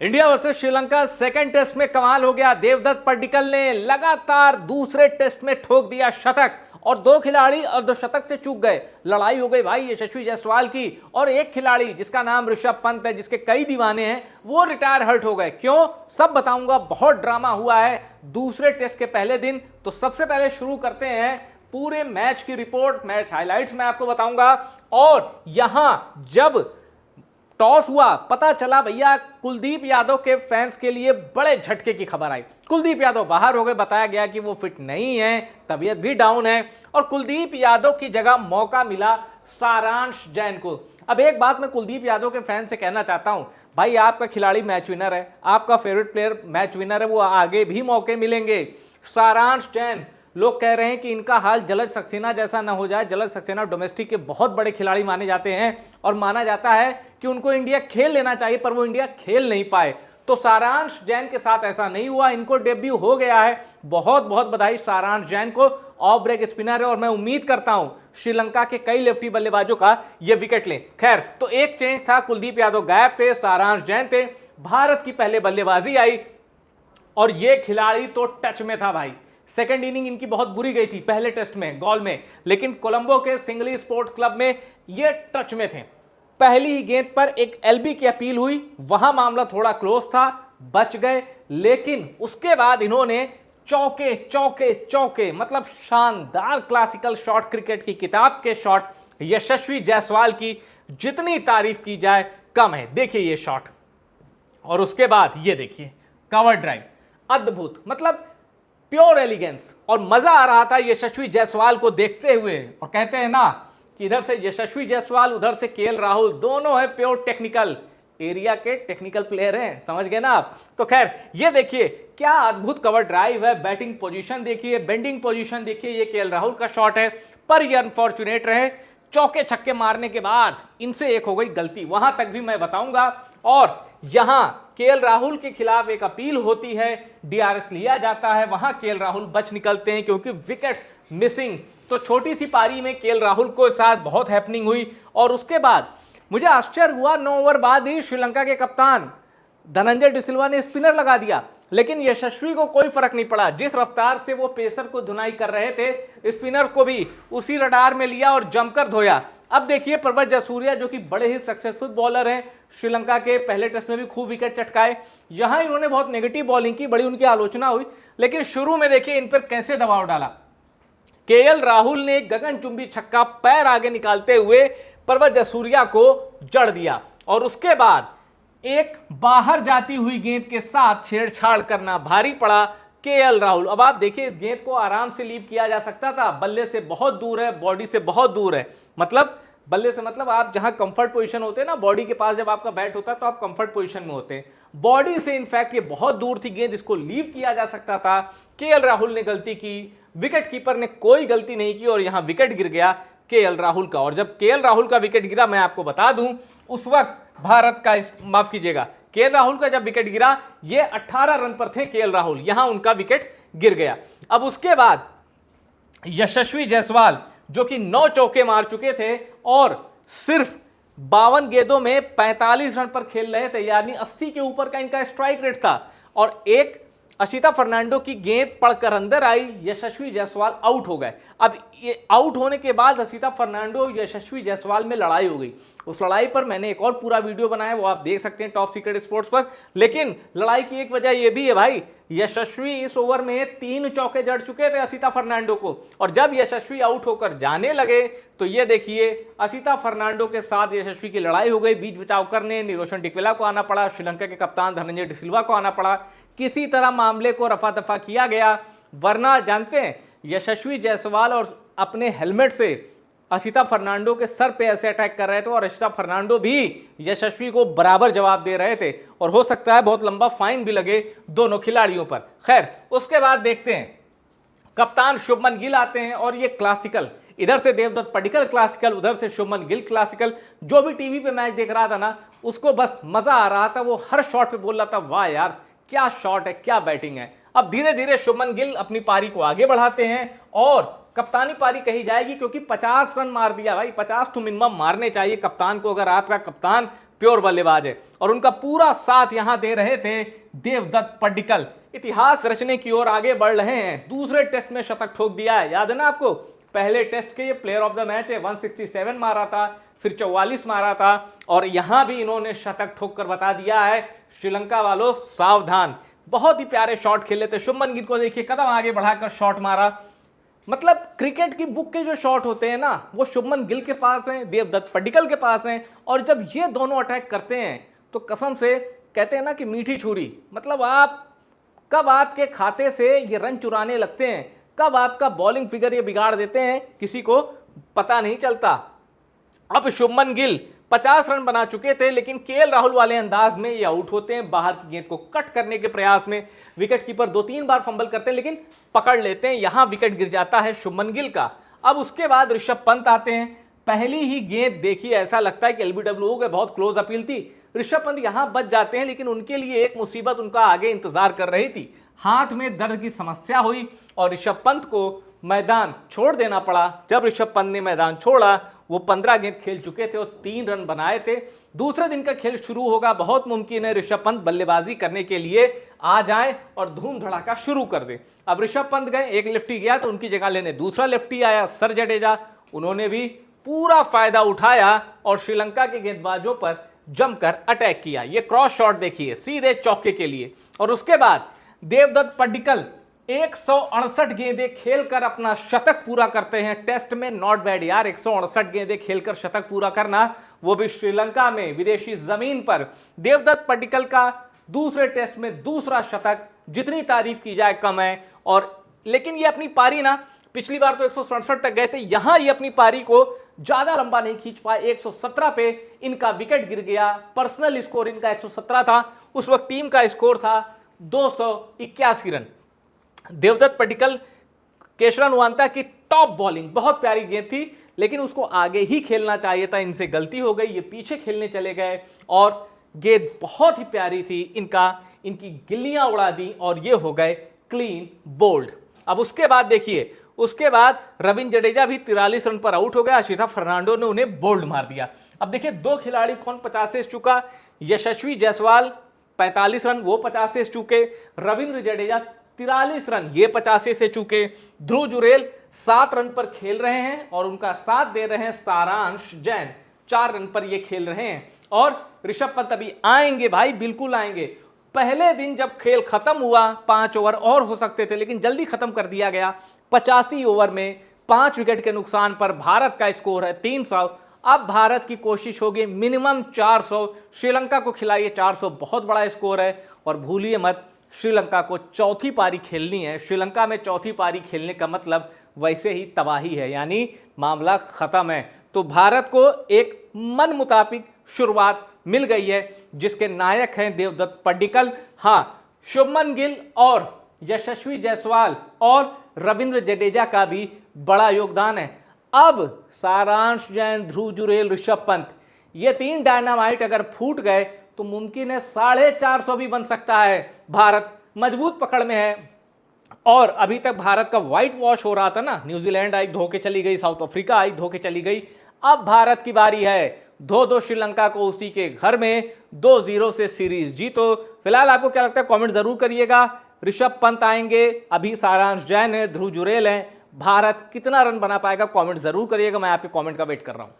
India versus Sri Lanka second test में कमाल हो गया। देवदत्त पड्डीकल ने लगातार दूसरे टेस्ट में ठोक दिया शतक और दो खिलाड़ी अर्धशतक से चूक गए। लड़ाई हो गई भाई यशस्वी जायसवाल की और एक खिलाड़ी जिसका नाम ऋषभ पंत है, जिसके कई दीवाने हैं, वो रिटायर हर्ट हो गए। क्यों, सब बताऊंगा। बहुत ड्रामा हुआ है दूसरे टेस्ट के पहले दिन। तो सबसे पहले शुरू करते हैं पूरे मैच की रिपोर्ट, मैच हाइलाइट्स मैं आपको बताऊंगा। और यहां जब टॉस हुआ, पता चला भैया कुलदीप यादव के फैंस के लिए बड़े झटके की खबर आई। कुलदीप यादव बाहर हो गए, बताया गया कि वो फिट नहीं है, तबीयत भी डाउन है और कुलदीप यादव की जगह मौका मिला सारांश जैन को। अब एक बात मैं कुलदीप यादव के फैन से कहना चाहता हूं, भाई आपका खिलाड़ी मैच विनर है, आपका फेवरेट प्लेयर मैच विनर है, वो आगे भी मौके मिलेंगे। सारांश जैन, लोग कह रहे हैं कि इनका हाल जलज सक्सेना जैसा ना हो जाए। जलज सक्सेना डोमेस्टिक के बहुत बड़े खिलाड़ी माने जाते हैं और माना जाता है कि उनको इंडिया खेल लेना चाहिए, पर वो इंडिया खेल नहीं पाए। तो सारांश जैन के साथ ऐसा नहीं हुआ, इनको डेब्यू हो गया है। बहुत बहुत बधाई सारांश जैन को। ऑफ ब्रेक स्पिनर है और मैं उम्मीद करता हूं श्रीलंका के कई लेफ्टी बल्लेबाजों का ये विकेट लें। खैर, तो एक चेंज था, कुलदीप यादव गायब थे, सारांश जैन थे। भारत की पहले बल्लेबाजी आई और ये खिलाड़ी तो टच में था भाई। सेकंड इनिंग इनकी बहुत बुरी गई थी पहले टेस्ट में गॉल में, लेकिन कोलंबो के सिंगली स्पोर्ट क्लब में ये टच में थे। पहली ही गेंद पर एक एलबी की अपील हुई, वहां मामला थोड़ा क्लोज था, बच गए। लेकिन उसके बाद इन्होंने चौके चौके चौके, मतलब शानदार क्लासिकल शॉट, क्रिकेट की किताब के शॉट। यशस्वी जायसवाल की जितनी तारीफ की जाए कम है। देखिए ये शॉट और उसके बाद ये देखिए कवर ड्राइव, अद्भुत, मतलब प्योर एलिगेंस। और मजा आ रहा था यशस्वी जायसवाल को देखते हुए। और कहते हैं ना कि इधर से यशस्वी जायसवाल, उधर से केएल राहुल, दोनों है प्योर टेक्निकल एरिया के टेक्निकल प्लेयर हैं, समझ गए ना आप। तो खैर ये देखिए क्या अद्भुत कवर ड्राइव है, बैटिंग पोजीशन देखिए, बेंडिंग पोजीशन देखिए। ये केएल राहुल का शॉट है, पर ये अनफॉर्चुनेट रहे। चौके छक्के मारने के बाद इनसे एक हो गई गलती, वहां तक भी मैं बताऊंगा। और यहां केएल राहुल के खिलाफ एक अपील होती है, डीआरएस लिया जाता है, वहां केएल राहुल बच निकलते हैं क्योंकि विकेट्स मिसिंग। तो छोटी सी पारी में केएल राहुल को साथ बहुत हैपनिंग हुई। और उसके बाद मुझे आश्चर्य हुआ, 9 ओवर बाद ही श्रीलंका के कप्तान धनंजय डिसिल्वा ने स्पिनर लगा दिया, लेकिन यशस्वी को कोई फर्क नहीं पड़ा। जिस रफ्तार से वो पेसर को धुनाई कर रहे थे, स्पिनर को भी उसी रडार में लिया और जमकर धोया। अब देखिए प्रभज जसूरिया, जो कि बड़े ही सक्सेसफुल बॉलर हैं, श्रीलंका के पहले टेस्ट में भी खूब विकेट चटकाए। यहां इन्होंने बहुत नेगेटिव बॉलिंग की, बड़ी उनकी आलोचना हुई, लेकिन शुरू में देखिए इन पर कैसे दबाव डाला। केएल राहुल ने गगनचुंबी छक्का पैर आगे निकालते हुए प्रभज जसूरिया को जड़ दिया और उसके बाद एक बाहर जाती हुई गेंद के साथ छेड़छाड़ करना भारी पड़ा केएल राहुल। अब आप देखिए इस गेंद को आराम से लीव किया जा सकता था, बल्ले से बहुत दूर है, बॉडी से बहुत दूर है। मतलब बल्ले से मतलब आप जहां कंफर्ट पोजीशन होते हैं ना, बॉडी के पास जब आपका बैट होता है तो आप कंफर्ट पोजीशन में होते हैं। बॉडी से इनफैक्ट ये बहुत दूर थी गेंद, इसको लीव किया जा सकता था। केएल राहुल ने गलती की, विकेट कीपर ने कोई गलती नहीं की और यहां विकेट गिर गया केएल राहुल का। और जब केएल राहुल का विकेट गिरा, मैं आपको बता दूं, उस वक्त भारत का, माफ कीजिएगा, केएल राहुल का जब विकेट गिरा, ये 18 रन पर थे केएल राहुल, यहां उनका विकेट गिर गया। अब उसके बाद यशस्वी जायसवाल, जो कि 9 चौके मार चुके थे और सिर्फ 52 गेंदों में 45 रन पर खेल रहे थे, यानी 80 के ऊपर का इनका स्ट्राइक रेट था। और एक अशिता फर्नांडो की गेंद पड़कर अंदर आई, यशस्वी जायसवाल आउट हो गए। अब ये आउट होने के बाद अशिता फर्नांडो यशस्वी जायसवाल में लड़ाई हो गई। उस लड़ाई पर मैंने एक और पूरा वीडियो बनाया, वो आप देख सकते हैं टॉप सीक्रेट स्पोर्ट्स पर। लेकिन लड़ाई की एक वजह यह भी है भाई, यशस्वी इस ओवर में 3 चौके जड़ चुके थे अशिता फर्नांडो को, और जब यशस्वी आउट होकर जाने लगे तो ये देखिए अशिता फर्नांडो के साथ यशस्वी की लड़ाई हो गई। बीच बचाव करने निरोशन डिक्वेला को आना पड़ा, श्रीलंका के कप्तान धनंजय डिसिल्वा को आना पड़ा। किसी तरह मामले को रफा दफा किया गया, वरना जानते हैं यशस्वी जायसवाल और अपने हेलमेट से अशिता फर्नांडो के सर पे ऐसे अटैक कर रहे थे और अशिता फर्नांडो भी यशस्वी को बराबर जवाब दे रहे थे और हो सकता है बहुत लंबा फाइन भी लगे दोनों खिलाड़ियों पर। खैर उसके बाद देखते हैं कप्तान शुभमन गिल आते हैं और ये क्लासिकल, इधर से देवदत्त पड्डीकल क्लासिकल, उधर से शुभमन गिल क्लासिकल। जो भी टीवी पे मैच देख रहा था ना, उसको बस मजा आ रहा था, वो हर शॉट पे बोल रहा था वाह यार क्या शॉट है, क्या बैटिंग है। अब धीरे धीरे शुभमन गिल अपनी पारी को आगे बढ़ाते हैं और कप्तानी पारी कही जाएगी क्योंकि 50 रन मार दिया भाई। 50 तो मिनिमम मारने चाहिए कप्तान को, अगर आपका कप्तान प्योर बल्लेबाज है। और उनका पूरा साथ यहां दे रहे थे देवदत्त पड्डीकल। इतिहास रचने की ओर आगे बढ़ रहे हैं। दूसरे टेस्ट में शतक ठोक दिया है, याद है ना आपको, पहले टेस्ट के ये प्लेयर ऑफ द मैच है। 167 मारा था, फिर 44 मारा था, और यहां भी इन्होंने शतक ठोक कर बता दिया है श्रीलंका वालों सावधान। बहुत ही प्यारे शॉट खेले थे। शुभमन गिल को देखिए, कदम आगे बढ़ाकर शॉट मारा। मतलब क्रिकेट की बुक के जो शॉट होते हैं ना, वो शुभमन गिल के पास हैं, देवदत्त पड्डीकल के पास हैं। और जब ये दोनों अटैक करते हैं तो कसम से कहते हैं ना कि मीठी छुरी, मतलब आप कब आपके खाते से ये रन चुराने लगते हैं, कब आपका बॉलिंग फिगर ये बिगाड़ देते हैं, किसी को पता नहीं चलता। अब शुभमन गिल 50 रन बना चुके थे, लेकिन केएल राहुल वाले अंदाज में ये आउट होते हैं। बाहर की गेंद को कट करने के प्रयास में विकेट कीपर 2-3 बार फंबल करते हैं, लेकिन पकड़ लेते हैं। यहां विकेट गिर जाता है शुभमन गिल का। अब उसके बाद ऋषभ पंत आते हैं। पहली ही गेंद देखिए, ऐसा लगता है कि एलबीडब्ल्यू के बहुत क्लोज अपील थी। ऋषभ पंत यहां बच जाते हैं, लेकिन उनके लिए एक मुसीबत उनका आगे इंतजार कर रही थी। हाथ में दर्द की समस्या हुई और ऋषभ पंत को मैदान छोड़ देना पड़ा। जब ऋषभ पंत ने मैदान छोड़ा, वो 15 गेंद खेल चुके थे और 3 रन बनाए थे। दूसरे दिन का खेल शुरू होगा, बहुत मुमकिन है ऋषभ पंत बल्लेबाजी करने के लिए आ जाए और धूम धड़ाका शुरू कर दे। अब ऋषभ पंत गए, एक लेफ्टी गया तो उनकी जगह लेने दूसरा लेफ्टी आया, सर जडेजा। उन्होंने भी पूरा फायदा उठाया और श्रीलंका के गेंदबाजों पर जमकर अटैक किया। ये क्रॉस शॉट देखिए, सीधे चौके के लिए। और उसके बाद देवदत्त पड्डीकल 168 गेंदें खेलकर अपना शतक पूरा करते हैं। टेस्ट में नॉट बैड यार, 168 गेंदें खेलकर शतक पूरा करना, वो भी श्रीलंका में, विदेशी जमीन पर। देवदत्त पड्डीकल का दूसरे टेस्ट में दूसरा शतक, जितनी तारीफ की जाए कम है। और लेकिन ये अपनी पारी ना, पिछली बार तो 167 तक गए थे, यहां ये अपनी पारी को ज्यादा लंबा नहीं खींच पाए। 117 पे इनका विकेट गिर गया। पर्सनल स्कोर इनका 117 था, उस वक्त टीम का स्कोर था 281 रन। देवदत्त पड्डीकल, केशरन वांता की टॉप बॉलिंग, बहुत प्यारी गेंद थी, लेकिन उसको आगे ही खेलना चाहिए था, इनसे गलती हो गई। ये पीछे खेलने चले गए और गेंद बहुत ही प्यारी थी, इनकी गिल्लियां उड़ा दी और ये हो गए क्लीन बोल्ड। अब उसके बाद देखिए, उसके बाद रविंद्र जडेजा भी 43 रन पर आउट हो गया। अशिथा फर्नांडो ने उन्हें बोल्ड मार दिया। अब देखिए, 2 खिलाड़ी कौन 50 से चुका, यशस्वी जायसवाल 45 रन, वो 50 से चुके। रविंद्र जडेजा 43 रन, ये 85 से चुके। ध्रुव जुरेल 7 रन पर खेल रहे हैं और उनका साथ दे रहे हैं सारांश जैन, 4 रन पर ये खेल रहे हैं। और ऋषभ पंत अभी आएंगे भाई, बिल्कुल आएंगे। पहले दिन जब खेल खत्म हुआ, 5 ओवर और हो सकते थे, लेकिन जल्दी खत्म कर दिया गया। 85 ओवर में 5 विकेट के नुकसान पर भारत का स्कोर है 300। अब भारत की कोशिश होगी मिनिमम 400, श्रीलंका को खिलाइए 400, बहुत बड़ा स्कोर है। और भूलिए मत, श्रीलंका को चौथी पारी खेलनी है। श्रीलंका में चौथी पारी खेलने का मतलब वैसे ही तबाही है, यानी मामला खत्म है। तो भारत को एक मन मुताबिक शुरुआत मिल गई है, जिसके नायक हैं देवदत्त पड्डीकल। हाँ, शुभमन गिल और यशस्वी जायसवाल और रविंद्र जडेजा का भी बड़ा योगदान है। अब सारांश जैन, ध्रुव जुरेल, ऋषभ पंत, ये 3 डायनामाइट अगर फूट गए तो मुमकिन है 450 भी बन सकता है। भारत मजबूत पकड़ में है। और अभी तक भारत का व्हाइट वॉश हो रहा था ना, न्यूजीलैंड आई धो के चली गई, साउथ अफ्रीका आई धो के चली गई। अब भारत की बारी है, 2-2 श्रीलंका को उसी के घर में 2-0 से सीरीज जीतो। फिलहाल आपको क्या लगता है, कमेंट जरूर करिएगा। ऋषभ पंत आएंगे, अभी सारांश जैन है, ध्रुव जुरेल है, भारत कितना रन बना पाएगा, कमेंट जरूर करिएगा। मैं आपके कमेंट का वेट कर रहा हूं।